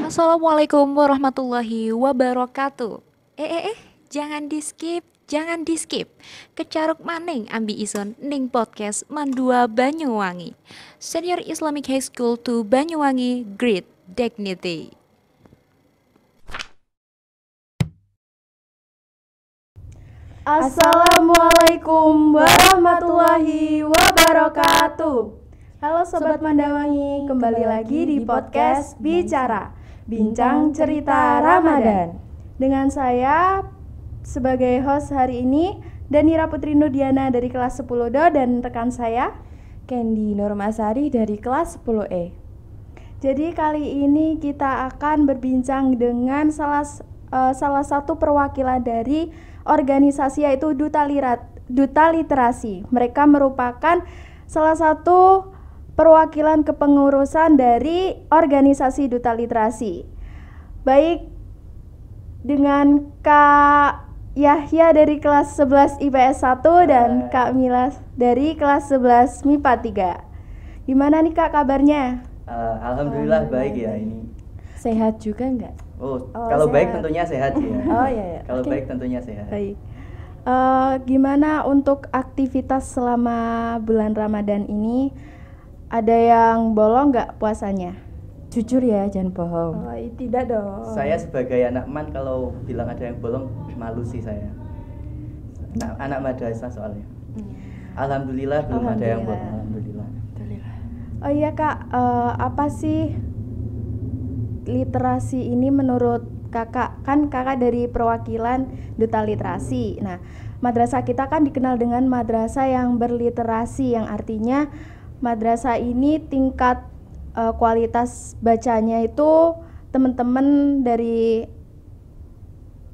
Assalamualaikum warahmatullahi wabarakatuh. Jangan di skip, jangan di skip. Kecaruk maning ambi ison ning podcast Mandua Banyuwangi. Senior Islamic High School to Banyuwangi, Great Dignity. Assalamualaikum warahmatullahi wabarakatuh. Halo Sobat Mandawangi, kembali lagi di podcast Bicara, Bincang Cerita Ramadan. Dengan saya sebagai host hari ini, Danira Putri Nurdiana dari kelas 10 Do dan rekan saya Candy Nurmasari dari kelas 10E. Jadi kali ini kita akan berbincang dengan salah satu perwakilan dari organisasi yaitu Duta Literasi. Mereka merupakan salah satu perwakilan kepengurusan dari organisasi Duta Literasi. Baik dengan Kak Yahya dari kelas 11 IPS 1 dan Kak Mila dari kelas 11 MIPA 3. Gimana nih Kak kabarnya? Alhamdulillah baik ya ini. Sehat juga enggak? Kalau sehat. baik tentunya sehat ya. Iya. Kalau Oke. baik tentunya sehat. Baik. Gimana untuk aktivitas selama bulan Ramadan ini? Ada yang bolong nggak puasanya? Jujur ya, jangan bohong. Tidak dong. Saya sebagai anak man kalau bilang ada yang bolong malu sih saya. Nah, anak madrasah soalnya. Alhamdulillah belum ada yang bolong. Alhamdulillah. Oh iya Kak, apa sih literasi ini menurut Kakak? Kan Kakak dari perwakilan Duta Literasi. Nah, madrasah kita kan dikenal dengan madrasah yang berliterasi, yang artinya madrasah ini tingkat kualitas bacanya itu teman-teman dari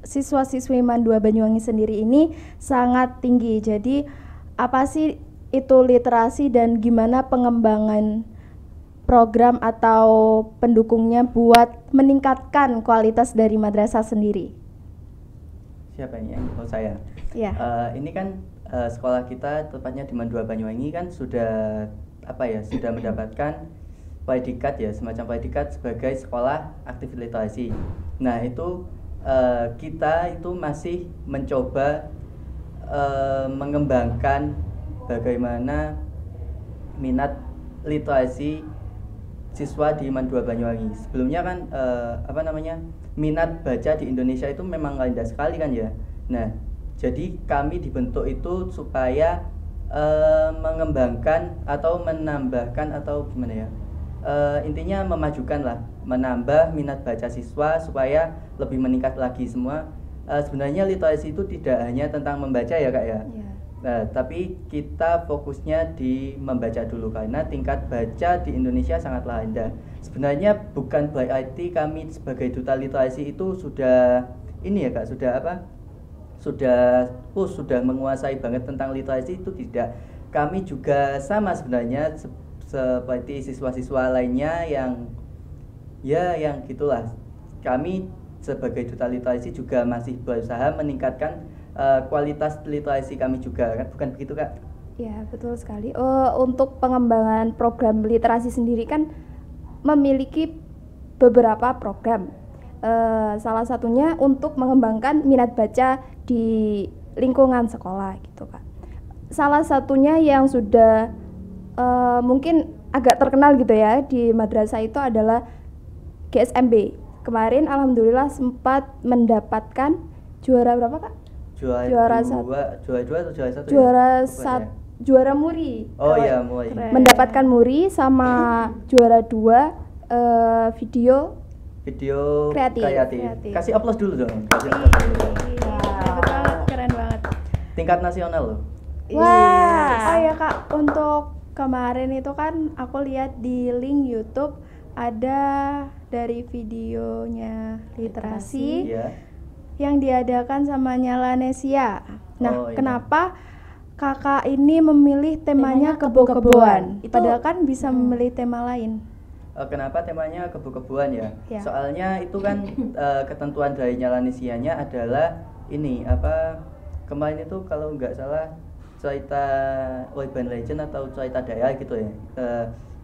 siswa-siswi Mandua Banyuwangi sendiri ini sangat tinggi. Jadi apa sih itu literasi dan gimana pengembangan program atau pendukungnya buat meningkatkan kualitas dari madrasah sendiri? Siapa ini? Oh saya. Ya. Ini kan sekolah kita tepatnya di Mandua Banyuwangi kan sudah sudah mendapatkan predikat ya, semacam predikat sebagai sekolah aktif literasi. Nah itu kita itu masih mencoba mengembangkan bagaimana minat literasi siswa di Mandua Banyuwangi. Sebelumnya kan minat baca di Indonesia itu memang rendah sekali kan ya. Nah, jadi kami dibentuk itu supaya mengembangkan atau menambahkan atau gimana ya? Intinya memajukan lah, menambah minat baca siswa supaya lebih meningkat lagi semua. Sebenarnya literasi itu tidak hanya tentang membaca ya Kak ya. Nah, tapi kita fokusnya di membaca dulu karena tingkat baca di Indonesia sangatlah rendah. Sebenarnya bukan berarti kami sebagai Duta Literasi itu sudah ini ya Kak, sudah menguasai banget tentang literasi, itu tidak. Kami juga sama sebenarnya seperti siswa-siswa lainnya yang gitulah. Kami sebagai Duta Literasi juga masih berusaha meningkatkan kualitas literasi kami juga, kan bukan begitu Kak? Ya, betul sekali. Untuk pengembangan program literasi sendiri kan memiliki beberapa program. Salah satunya untuk mengembangkan minat baca di lingkungan sekolah gitu Kak. Salah satunya yang sudah mungkin agak terkenal gitu ya di madrasah itu adalah GSMB. Kemarin alhamdulillah sempat mendapatkan juara berapa Kak? Juara juara muri. Oh iya, muri. Mendapatkan muri sama juara 2 video kreatif. Kasih aplaus dulu dong. Keren banget. Tingkat nasional loh. Wah. Oh ya Kak, untuk kemarin itu kan aku lihat di link YouTube ada dari videonya literasi. Iya. Yang diadakan sama Nyalanesia. Nah, iya. Kenapa Kakak ini memilih temanya kebo-keboan? Padahal kan bisa memilih tema lain. Kenapa temanya kebo-keboan ya? Ya. Soalnya itu kan ketentuan dari Nyalanesianya adalah ini kemarin itu kalau nggak salah cerita urban legend atau cerita daerah gitu ya,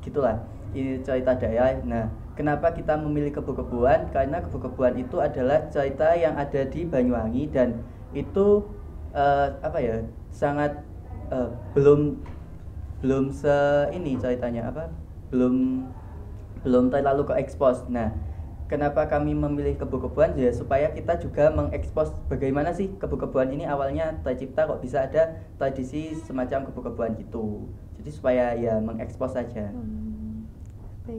gitulah, ini cerita daerah. Nah kenapa kita memilih Kebu-Kebuan? Karena Kebu-Kebuan itu adalah cerita yang ada di Banyuwangi dan itu sangat belum ini ceritanya belum terlalu ke expose. Nah, kenapa kami memilih Kebu-Kebuan ya supaya kita juga mengekspos bagaimana sih Kebu-Kebuan ini awalnya tercipta, kok bisa ada tradisi semacam Kebu-Kebuan gitu. Jadi supaya ya mengekspos saja.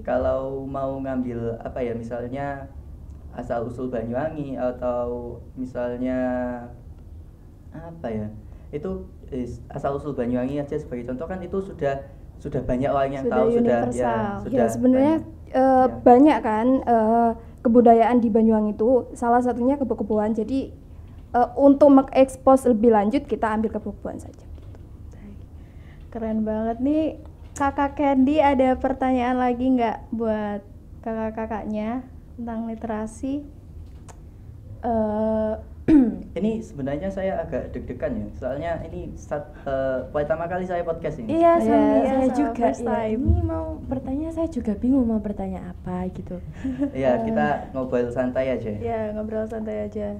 Kalau mau ngambil misalnya asal usul Banyuwangi atau misalnya itu asal usul Banyuwangi aja sebagai contoh kan itu sudah banyak orang yang tahu, universal. Ya sebenarnya banyak kan kebudayaan di Banyuwangi itu, salah satunya Kebu-Kebuan. Jadi untuk mengekspos lebih lanjut kita ambil Kebu-Kebuan saja. Keren banget nih. Kakak Candy ada pertanyaan lagi nggak buat kakak-kakaknya tentang literasi? Ini sebenarnya saya agak deg-degan ya, soalnya ini pertama kali saya podcast ini. Iya, saya juga. first time. Ini mau bertanya, saya juga bingung mau bertanya apa gitu. Iya, kita ngobrol santai aja. Ya, ngobrol santai aja.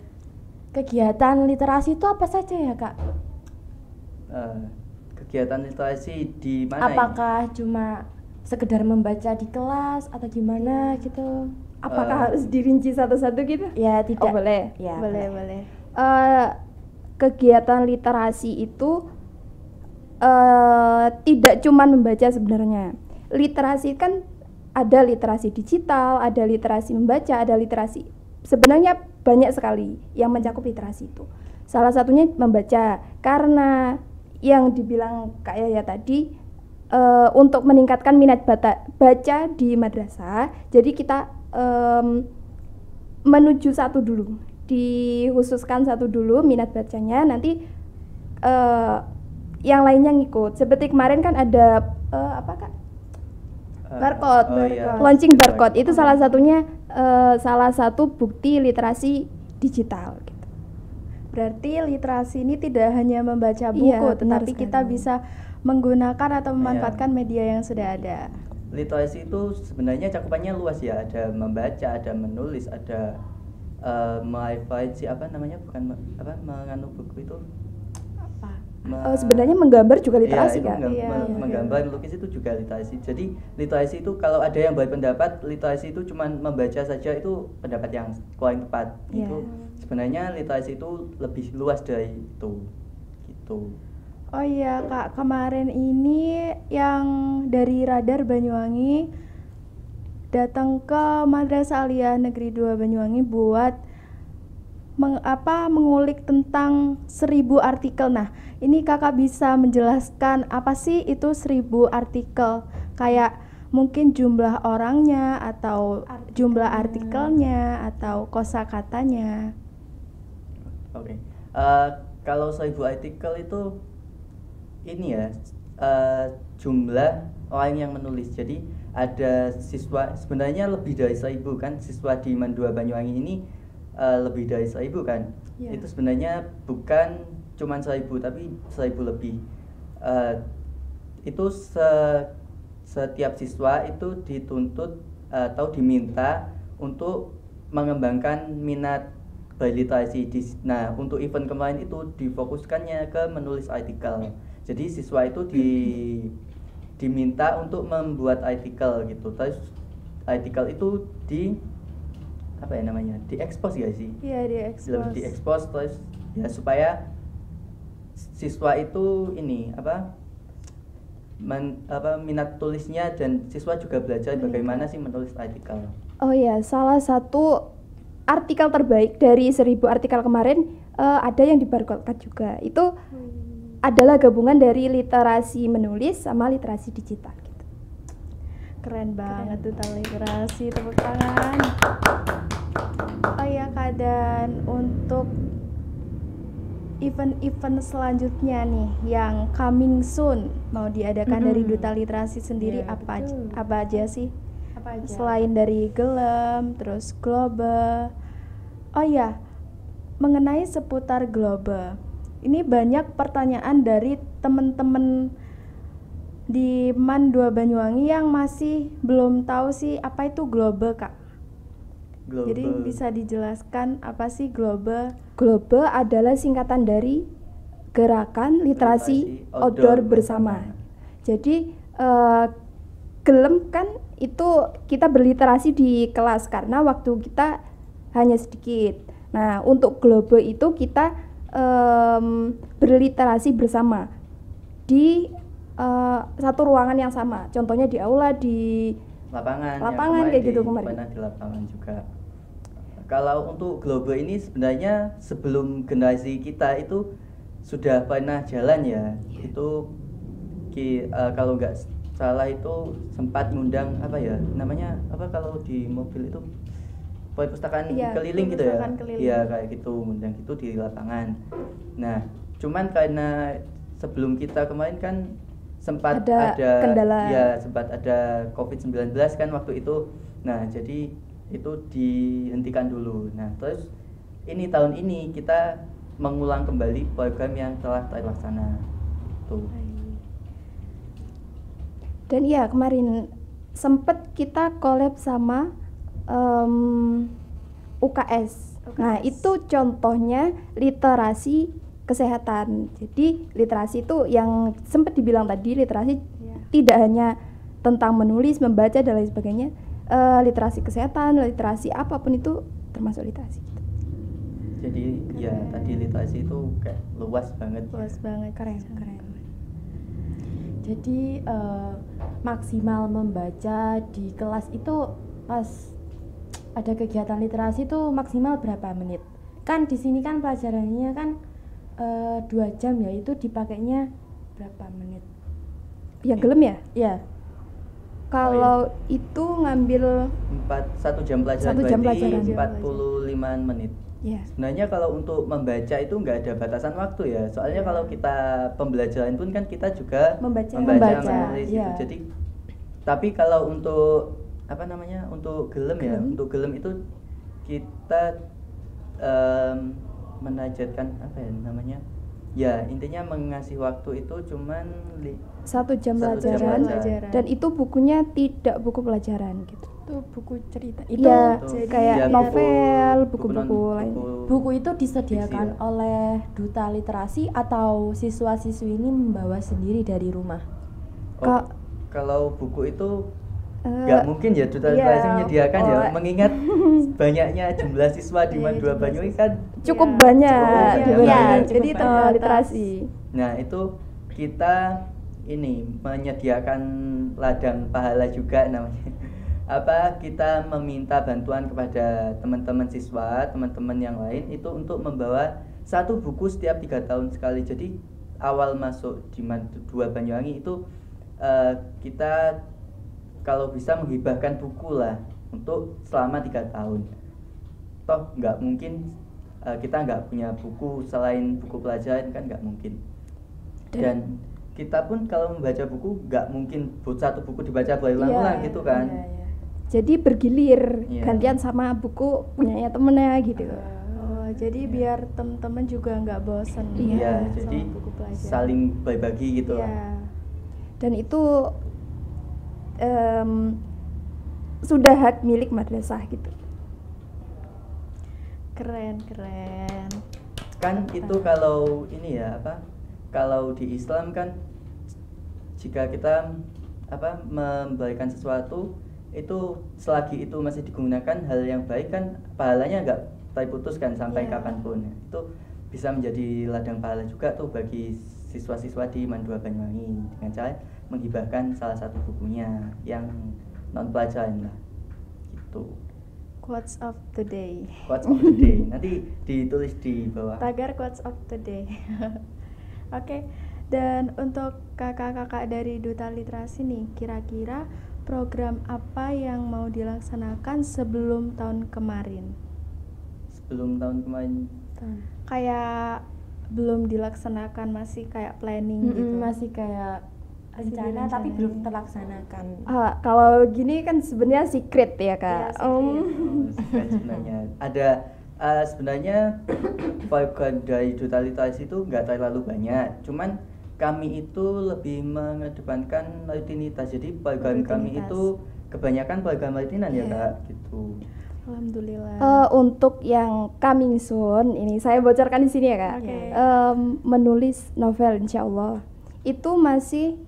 Kegiatan literasi itu apa saja ya, Kak? Kegiatan literasi di mana? Apakah cuma sekedar membaca di kelas atau gimana gitu? Apakah harus dirinci satu-satu gitu? Ya tidak. Oh, boleh. Ya, boleh. Kegiatan literasi itu tidak cuma membaca sebenarnya. Literasi kan ada literasi digital, ada literasi membaca, ada literasi. Sebenarnya banyak sekali yang mencakup literasi itu. Salah satunya membaca, karena yang dibilang Kak Yaya tadi untuk meningkatkan minat baca di madrasah. Jadi kita menuju satu dulu, dikhususkan satu dulu minat bacanya, nanti yang lainnya ngikut. Seperti kemarin kan ada barcode, launching barcode itu salah satunya salah satu bukti literasi digital gitu. Berarti literasi ini tidak hanya membaca buku, Iya, tetapi kita bisa menggunakan atau memanfaatkan media yang sudah ada. Literasi itu sebenarnya cakupannya luas ya, ada membaca, ada menulis, ada menganu buku itu sebenarnya menggambar juga literasi kan? Menggambar, melukis itu juga literasi. Jadi literasi itu kalau ada yang berpendapat literasi itu cuma membaca saja, itu pendapat yang kurang tepat. Itu sebenarnya literasi itu lebih luas dari itu gitu. Oh iya Kak, kemarin ini yang dari Radar Banyuwangi datang ke Madrasah Aliyah Negeri 2 Banyuwangi buat mengulik tentang 1000 artikel. Nah, ini Kakak bisa menjelaskan apa sih itu 1000 artikel? Kayak mungkin jumlah orangnya atau jumlah artikelnya atau kosakatanya. Oke. Kalau 1000 artikel itu ini ya, jumlah orang yang menulis. Jadi ada siswa, sebenarnya lebih dari 1000 kan, siswa di MAN 2 Banyuwangi ini lebih dari 1000 kan. Itu sebenarnya bukan cuma 1000 tapi 1000 lebih. Itu setiap siswa itu dituntut atau diminta untuk mengembangkan minat berliterasi. Nah, untuk event kemarin itu difokuskannya ke menulis artikel. Jadi siswa itu diminta untuk membuat artikel gitu. Terus artikel itu diekspos ya sih? Iya, diekspos. Diekspos terus ya supaya siswa itu minat tulisnya, dan siswa juga belajar bagaimana sih menulis artikel. Oh ya, salah satu artikel terbaik dari 1000 artikel kemarin ada yang dibarcode juga. Itu adalah gabungan dari literasi menulis sama literasi digital gitu. Keren banget tentang literasi, tepuk tangan. Oh ya Kak, dan untuk event-event selanjutnya nih yang coming soon mau diadakan dari Duta Literasi sendiri, apa aja sih? Apa aja? Selain dari Gelem, terus Global. Oh ya, mengenai seputar Global. Ini banyak pertanyaan dari teman-teman di MAN 2 Banyuwangi yang masih belum tahu sih apa itu Globe, Kak. Global. Jadi bisa dijelaskan apa sih Globe? Globe adalah singkatan dari Gerakan Literasi Outdoor Bersama. Jadi GELEM kan itu kita berliterasi di kelas karena waktu kita hanya sedikit. Nah, untuk Globe itu kita berliterasi bersama di satu ruangan yang sama. Contohnya di aula, di lapangan Lapangan kayak gitu kemarin. Pernah di lapangan juga. Kalau untuk Globe ini sebenarnya sebelum generasi kita itu sudah pernah jalan ya. Itu kalau nggak salah itu sempat ngundang apa ya namanya, apa kalau di mobil itu perpustakaan Iya, keliling gitu ya. perpustakaan keliling. Iya kayak gitu, ngundang gitu di lapangan. Nah, cuman karena sebelum kita kemarin kan sempat Ada kendala. ya sempat ada COVID-19 kan waktu itu. Nah, jadi itu dihentikan dulu. Nah, terus ini tahun ini kita mengulang kembali program yang telah terlaksana. Tuh. Dan iya kemarin sempet kita collab sama UKS. Nah, itu contohnya literasi kesehatan. Jadi literasi itu yang sempat dibilang tadi, literasi tidak hanya tentang menulis, membaca dan lain sebagainya. Literasi kesehatan, literasi apapun itu termasuk literasi. Jadi ya tadi literasi itu kayak luas banget. Luas banget. Keren. Jadi maksimal membaca di kelas itu pas ada kegiatan literasi itu maksimal berapa menit? Kan di sini kan pelajarannya kan 2 jam ya, itu dipakainya berapa menit? Yang GELEM ya? Ya, Kalau itu ngambil 1 jam pelajaran 1 jam berarti pelajaran. 45 menit. ya. Sebenarnya kalau untuk membaca itu nggak ada batasan waktu ya. Soalnya kalau kita pembelajaran pun kan kita juga Membaca, menulis gitu. iya. Jadi tapi kalau untuk apa namanya? Untuk GELEM ya, untuk GELEM itu kita menajatkan apa ya namanya? Ya, intinya mengasih waktu itu cuman 1 jam 1 jam pelajaran, pelajaran. dan itu bukunya tidak buku pelajaran gitu. Itu buku cerita. Iya, Jadi kayak ya, novel, buku buku-buku lain. buku itu disediakan Fiksi ya? oleh duta literasi atau siswa-siswi ini membawa sendiri dari rumah? Ka- Kalau buku itu Eh, nggak mungkin ya duta iya, literasi menyediakan ya, oh. mengingat banyaknya jumlah siswa di Iya, MAN 2 jumlah Banyuwangi kan. cukup Iya, banyak cukup banyak. dibanding Iya, jadi terbatas. literasi. Nah, itu kita ini menyediakan ladang pahala juga namanya. Apa kita meminta bantuan kepada teman-teman siswa, teman-teman yang lain itu untuk membawa 1 buku setiap 3 tahun sekali. Jadi awal masuk di MAN 2 Banyuwangi itu kita kalau bisa menghibahkan buku lah untuk selama 3 tahun. Toh nggak mungkin kita nggak punya buku selain buku pelajaran, kan nggak mungkin. Dan kita pun kalau membaca buku nggak mungkin 1 buku dibaca berulang-ulang Iya, gitu kan. Jadi bergilir, Iya. gantian sama buku punyanya temennya gitu. Oh, jadi biar teman-teman juga nggak bosen Iya, sama jadi buku pelajaran. saling berbagi gitu Iya. lah. Dan itu sudah hak milik madrasah gitu. Keren. Kan itu kalau ini ya apa? Kalau di Islam kan jika kita apa memberikan sesuatu itu selagi itu masih digunakan hal yang baik kan pahalanya nggak terputus kan sampai Iya. kapanpun. Itu bisa menjadi ladang pahala juga tuh bagi siswa-siswa di MAN 2 Banyuwangi dengan cara menghibahkan salah satu bukunya yang non pelajaran lah gitu. Quotes of the day. Quotes of the day nanti ditulis di bawah. Tagar quotes of the day. Oke. Dan untuk kakak-kakak dari Duta Literasi nih, kira-kira program apa yang mau dilaksanakan sebelum tahun kemarin? Sebelum tahun kemarin Kayak belum dilaksanakan, masih kayak planning gitu. Masih kayak Masih rencana tapi direncanain. belum terlaksanakan. Kalau gini kan sebenarnya secret ya kak. Iya, secret. Secret sebenarnya ada sebenarnya program dari Duta Literasi itu nggak terlalu banyak, cuman kami itu lebih mengedepankan rutinitas. Jadi program kami Rutinitas. itu kebanyakan program rutinan ya Kak, gitu. Alhamdulillah. Untuk yang coming soon ini saya bocorkan di sini ya Kak. Oke. Menulis novel insya Allah itu masih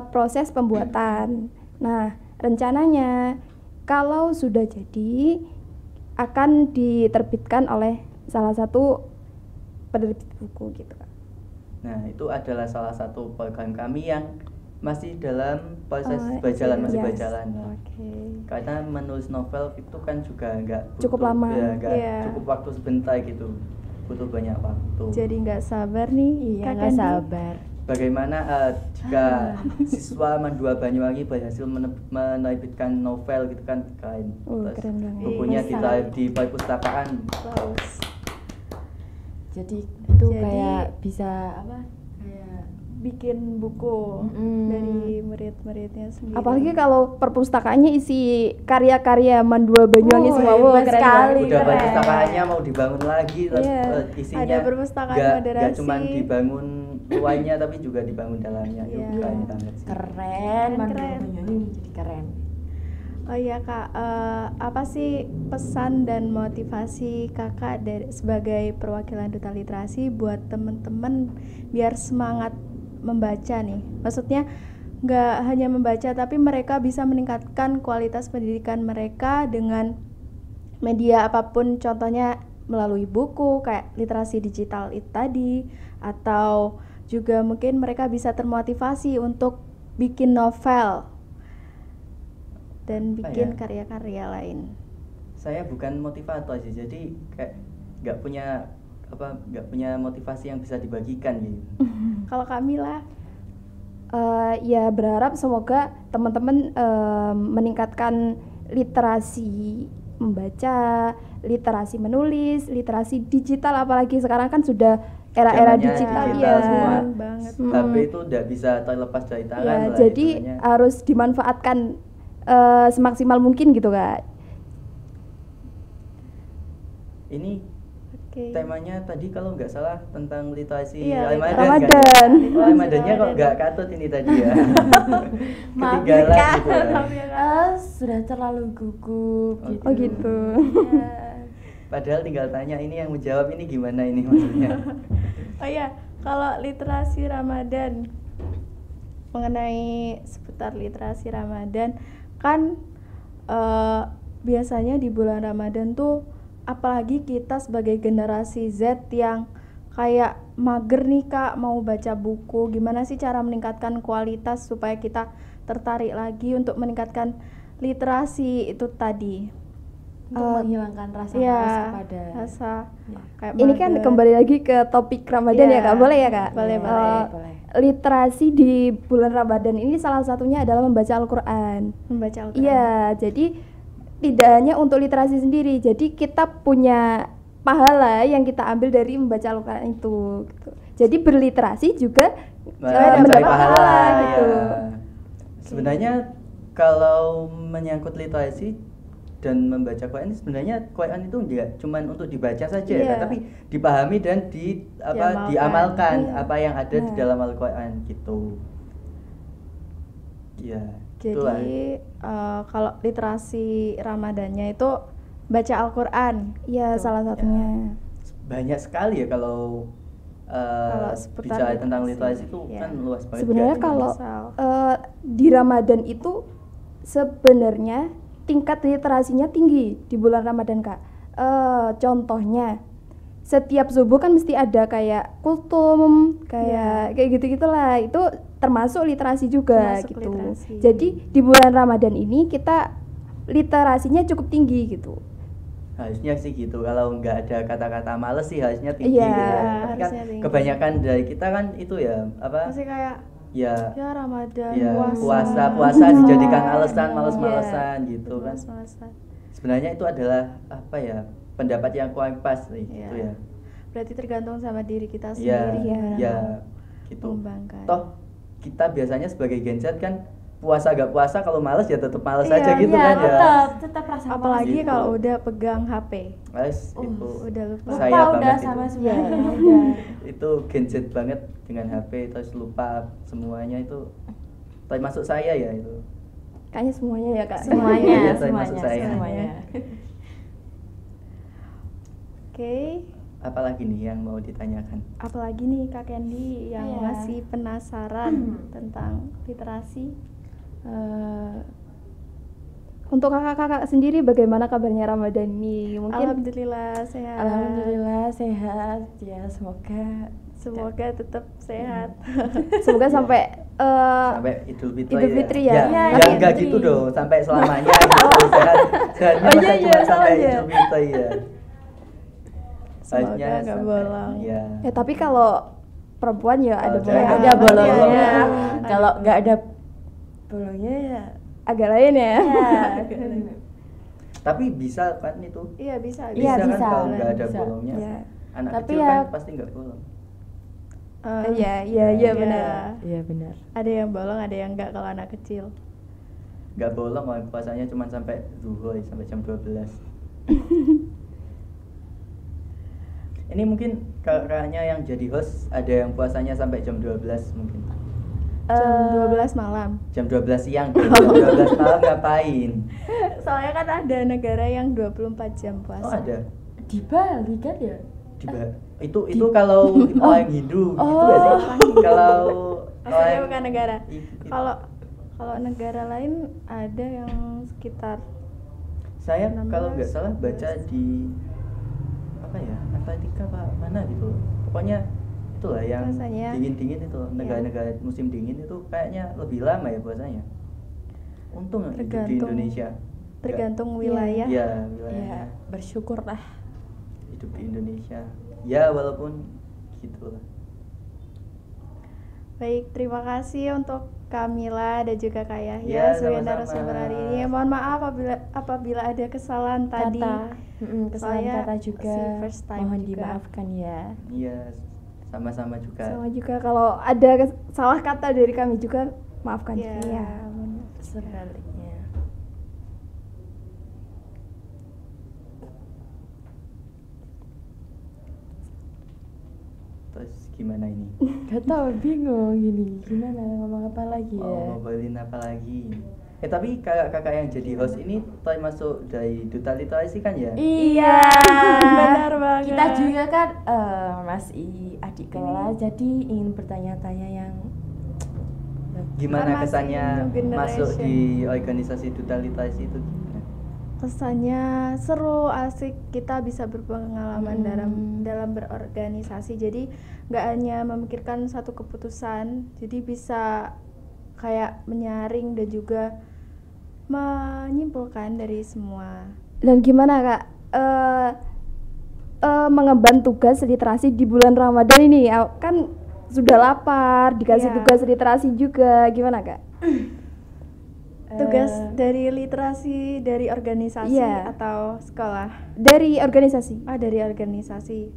proses pembuatan. Nah rencananya kalau sudah jadi akan diterbitkan oleh salah satu penerbit buku gitu Kak. Nah, itu adalah salah satu program kami yang masih dalam proses Oh, berjalan, masih yes. berjalan. Oke. Karena menulis novel itu kan juga nggak Cukup butuh- lama. ya, nggak Iya. cukup waktu sebentar gitu, butuh banyak waktu. Jadi nggak sabar nih Iya, Kak nggak Kandi. sabar. Bagaimana jika siswa Mandua Banyuwangi berhasil menerbitkan novel gitu kan, keren. Terus Keren banget. bukunya Iya. di perpustakaan. Bagus. Jadi itu Jadi- kayak bisa apa? Kayak Bikin buku Mm-mm. dari murid-muridnya sendiri. Apalagi kalau perpustakaannya isi karya-karya Mandua Banyuwangi Oh, semua. hebat Wah, keren sekali. banget. Udah keren. perpustakaannya mau dibangun lagi, terus Iya, isinya ada perpustakaan nggak moderasi. cuma dibangun luarnya tapi juga dibangun dalamnya. Itu Iya. keren banget sih. keren, Mandua Keren. Banyuwangi jadi keren. Oh iya Kak, apa sih pesan dan motivasi Kakak sebagai perwakilan Duta Literasi buat temen-temen biar semangat membaca nih? Maksudnya nggak hanya membaca tapi mereka bisa meningkatkan kualitas pendidikan mereka dengan media apapun, contohnya melalui buku kayak literasi digital itu tadi, atau juga mungkin mereka bisa termotivasi untuk bikin novel dan Apa bikin ya? karya-karya lain. Saya bukan motivator sih, jadi kayak nggak punya motivasi yang bisa dibagikan gitu. Kalau Kamila, Ya berharap semoga teman-teman meningkatkan literasi membaca, literasi menulis, literasi digital, apalagi sekarang kan sudah era-era Zamannya digital, digital ya. semua. banget. HP itu udah bisa terlepas dari tangan Ya, lah jadi hitungannya. harus dimanfaatkan semaksimal mungkin gitu Kak. Ini Oke. temanya tadi kalau nggak salah tentang literasi Iya, Ramadan. Ramadan. Kan? Oh, Ramadannya kok nggak katut ini tadi ya. Maaf Ketinggalan nih, Kak. gitu ya. Maaf ya, Kak. Sudah terlalu gugup gitu. Oh gitu. Iya. Padahal tinggal tanya ini yang menjawab ini gimana ini maksudnya. Oh iya, kalau literasi Ramadan, mengenai seputar literasi Ramadan kan biasanya di bulan Ramadan tuh, apalagi kita sebagai generasi Z yang kayak mager nih Kak, mau baca buku, gimana sih cara meningkatkan kualitas supaya kita tertarik lagi untuk meningkatkan literasi itu tadi? Untuk menghilangkan rasa Iya, malas kepada rasa kayak Ini kan mager. kembali lagi ke topik Ramadan Iya, ya Kak, boleh ya Kak? boleh, Iya, boleh. boleh. Literasi di bulan Ramadan ini salah satunya adalah membaca Al-Quran. Membaca Al-Quran. Iya, jadi tidak hanya untuk literasi sendiri, jadi kita punya pahala yang kita ambil dari membaca Al-Quran itu. Gitu. Jadi berliterasi juga Mencari mendapat pahala, pahala gitu. ya. Sebenarnya kalau menyangkut literasi dan membaca Quran, sebenarnya Quran itu enggak cuman untuk dibaca saja Iya. kan, tapi dipahami dan diamalkan Iya. apa yang ada di Nah. dalam Al-Quran gitu. Ya, itulah. Jadi kalau literasi Ramadannya itu baca Al-Quran. Iya, Tuh. salah satunya. Banyak sekali ya kalau Kalau seputar bicara tentang literasi, literasi itu ya. kan luas banget. Sebenarnya kan. kalau misal. di Ramadan itu sebenarnya tingkat literasinya tinggi di bulan Ramadan Kak. Contohnya setiap subuh kan mesti ada kayak kultum, kayak gitu-gitulah. Itu termasuk literasi juga Termasuk gitu. literasi. Jadi di bulan Ramadan ini kita literasinya cukup tinggi gitu. Harusnya sih gitu, kalau nggak ada kata-kata males sih harusnya tinggi Iya, gitu ya. Tapi kan harusnya tinggi. kebanyakan dari kita kan itu ya apa Masih kayak ya ya Ramadan, ya puasa. puasa dijadikan alasan Iya. males-malesan gitu kan. Males-malesan. Sebenarnya itu adalah apa ya, pendapat yang kurang pas gitu Iya. ya. Berarti tergantung sama diri kita Iya, sendiri gimana ya mau gitu. mengembangkan. Toh kita biasanya sebagai Gen Z kan puasa gak puasa, kalau malas ya tetap malas Iya, aja gitu Iya, kan ya. tetap rasa Apalagi Gitu. kalau udah pegang HP. Mas, itu Udah lupa. lupa saya udah banget sama itu. semuanya udah. Itu gadget banget dengan HP, terus lupa semuanya itu termasuk saya ya itu. Kayaknya semuanya ya kak. Semuanya, Iya, semuanya, termasuk saya. semuanya. Oke. Apalagi nih yang mau ditanyakan? Apalagi nih Kak Candy yang Iya. masih penasaran tentang literasi. Untuk kakak-kakak sendiri bagaimana kabarnya Ramadan ini? Mungkin Alhamdulillah sehat. Alhamdulillah sehat ya, Semoga tetap sehat. semoga sampai Sampai Idul Fitri Idul Fitri ya? Iya, ya Idul enggak Fitri. gitu dong, sampai selamanya gitu. Sehatnya Oh, masa iya, cuma iya, sampai salah ya. Idul Fitri ya. Semoga Harusnya nggak sampai- bolong. Iya. ya tapi kalau perempuan ya ada Oh, bolong, jangan. ada bolongnya. Iya. Kalau nggak ada bolongnya ya. agak lain ya. Ya. Tapi bisa kan itu? Iya bisa. Iya, kan bisa. kalau nggak ada Bisa. bolongnya. Iya. Anak Tapi kecil ya- kan pasti nggak bolong. Iya, iya, iya benar. Iya benar. Ada yang bolong, ada yang enggak kalau anak kecil. Nggak bolong, mau puasanya cuma sampai zuhur, sampai jam 12. Ini mungkin kakaknya yang jadi host ada yang puasanya sampai jam 12 mungkin. Jam 12 malam. Jam 12 siang, jam 12 malam ngapain? Soalnya kan ada negara yang 24 jam Oh puasa. ada. Di Bali kan ya? Itu kalau orang Hindu gitu nggak sih? Kalau Maksudnya bukan negara. i- Kalau negara lain ada yang sekitar saya 16, kalau nggak salah baca di apa ya, Antartika apa mana gitu. Pokoknya itulah yang Puasanya. dingin-dingin itu, negara-negara musim dingin itu kayaknya lebih lama ya puasanya. Untung hidup di Tergantung Indonesia. tergantung wilayah. Iya, Ya, wilayahnya. bersyukur lah. Hidup di Indonesia. Ya walaupun gitu lah. Baik, terima kasih untuk Kamila dan juga Kak Ya, Yahya sebagai sama-sama. narasumber hari ini. Mohon maaf apabila ada kesalahan tadi. Kesalahan Saya kata juga. masih first time Mohon juga. dimaafkan ya. Iya, sama-sama juga. Sama juga kalau ada salah kata dari kami juga maafkan. Iya, Iya. benar. Sebaliknya. Terus gimana ini? Gak tau, bingung gini. Gimana ngomong apa lagi ya? Mau ngobrolin apa lagi? Tapi kakak-kakak yang jadi host ini termasuk dari Duta Literasi kan ya? Iya, Benar banget. Kita juga kan masih adik kelas, jadi ingin bertanya-tanya yang Gimana Kan masih kesannya new generation. masuk di organisasi Duta Literasi itu gimana? Kesannya seru, asik, kita bisa berpengalaman dalam berorganisasi. Jadi nggak hanya memikirkan satu keputusan, jadi bisa kayak menyaring dan juga menyimpulkan dari semua. Dan gimana kak mengemban tugas literasi di bulan Ramadan ini? Kan sudah lapar, dikasih Iya. tugas literasi juga, gimana kak? Tugas dari literasi dari organisasi Iya. atau sekolah? Dari organisasi. Dari organisasi.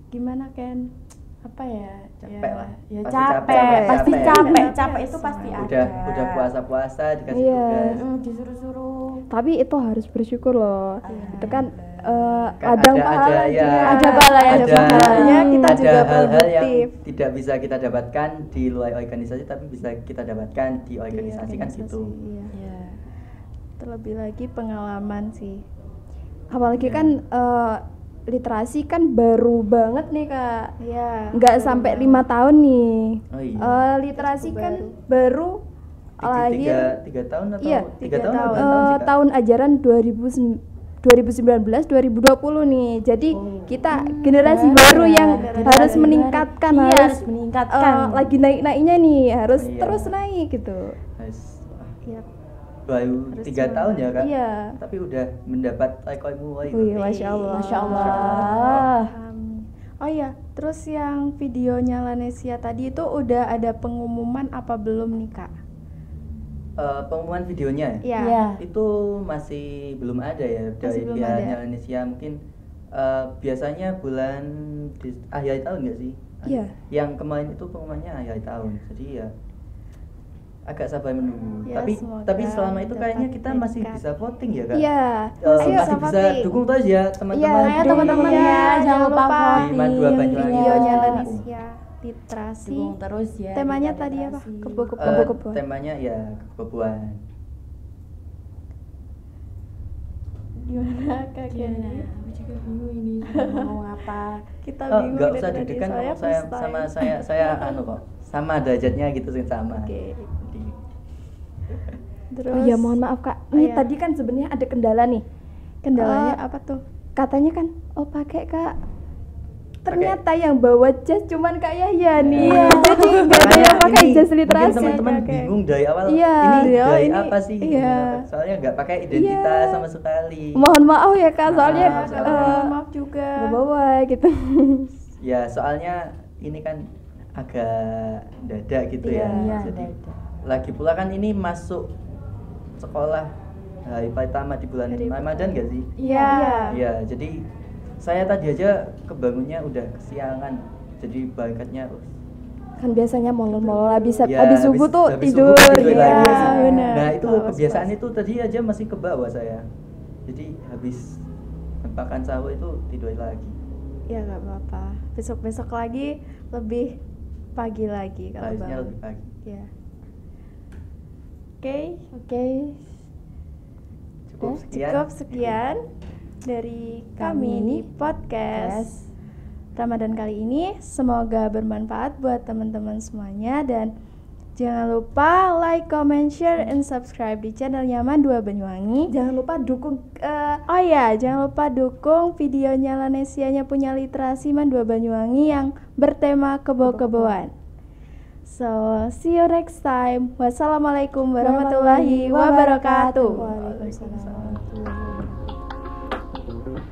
Gimana Ken? apa ya? Capek lah. Ya Pasti capek, pasti capek. capek, Capek. capek itu pasti ada. Udah puasa-puasa dikasih Iya. tugas. Disuruh-suruh. Tapi itu harus bersyukur loh. Itu kan Kan ada ada pahala ya, juga. Ada pahala ya, ada pahalanya, kita ada juga hal-hal yang produktif. tidak bisa kita dapatkan di luar organisasi tapi bisa kita dapatkan di organisasi kan Organisasi, gitu. iya. Ya. Terlebih lagi pengalaman sih. Apalagi Iya. kan literasi kan baru banget nih kak. Iya. Nggak sampai 5 tahun nih. Oh iya. Literasi Cukup kan baru. baru lahir tiga tahun atau Iya, 3 tahun tahun. atau 2 tahun sih, Kak? tahun ajaran 2019-2020 nih. Jadi kita generasi baru yang generasi harus baru. meningkatkan, Iya, harus harus meningkatkan. lagi naik-naiknya nih, harus Iya. terus naik gitu. Harus, Iya. baru Harus 3 tahun ya kak? Iya. Tapi udah mendapat rekormu. Wih, masya Allah. Masya Allah. Oh iya, terus yang videonya Lanesia tadi itu udah ada pengumuman apa belum nih kak? Pengumuman videonya Iya. Iya. itu masih belum ada ya Masih dari belum pihak ada. Indonesia. Mungkin biasanya bulan akhir tahun nggak sih? Iya. Yang kemarin itu pengumumannya akhir tahun, jadi ya agak sabar menunggu. Ya, tapi semoga selama itu kayaknya dapat kita masih dekat. bisa voting ya Kak. Iya. Ayo, Masih bisa voting. dukung terus ya teman-teman. Iya, Ayo teman-teman Iya, ya, jangan lupa lupa. voting. Di Mandua Banyuwangi. Videonya Iya. Indonesia literasi. Dukung terus ya. Temanya kita tadi apa? literasi. Kebo-kebo. Kebo-kebo. Temanya ya kebo-keboan. Gimana Kak Gimana? Kenny? Aku juga bingung ini mau ngomong apa. Kita Oh, bingung nggak dari usah tadi, deg-degan soalnya kok, saya first time. sama saya anu kok. Sama derajatnya gitu sih sama. Oke. Jadi, Terus Oh iya, mohon maaf Kak. Ini iya. tadi kan sebenarnya ada kendala nih. kendalanya apa tuh? Katanya kan pakai Kak. Ternyata yang bawa jas cuman Kak Yahya nih. Iya. Jadi nggak ada makanya yang pakai ini jas mungkin literasi. teman-teman Oke. bingung dari awal Iya. ini Iya, dari ini- apa sih? iya. Soalnya nggak pakai identitas Iya. sama sekali. Mohon maaf ya Kak, soalnya Mohon maaf juga. nggak bawa gitu. Ya soalnya ini kan agak dadak gitu Iya, ya. Iya, Jadi dadak. lagi pula kan ini masuk sekolah hari pertama di bulan Hari Ramadan gak sih? Iya. Iya, jadi saya tadi aja kebangunnya udah kesiangan. Jadi berangkatnya Kan biasanya molor-molor habis ya, habis subuh tuh habis tidur. subuh tidur Iya, lagi. benar. Nah, itu Pas-pas. kebiasaan itu tadi aja masih ke bawah saya. Jadi habis makan sahur itu tidur lagi. Ya nggak apa-apa. Besok lagi lebih pagi lagi kalau Harusnya bangun. lebih pagi. Ya. Oke, Oke. Cukup sekian. cukup sekian dari kami di podcast Ramadan kali ini. Semoga bermanfaat buat teman-teman semuanya dan jangan lupa like, comment, share, and subscribe di channelnya Mandua Banyuwangi. Jangan lupa dukung Oh iya, jangan lupa dukung videonya Lanesianya punya literasi Mandua Banyuwangi yang bertema kebo-keboan. So, see you next time. Wassalamualaikum warahmatullahi wabarakatuh. Waalaikumsalam. Waalaikumsalam.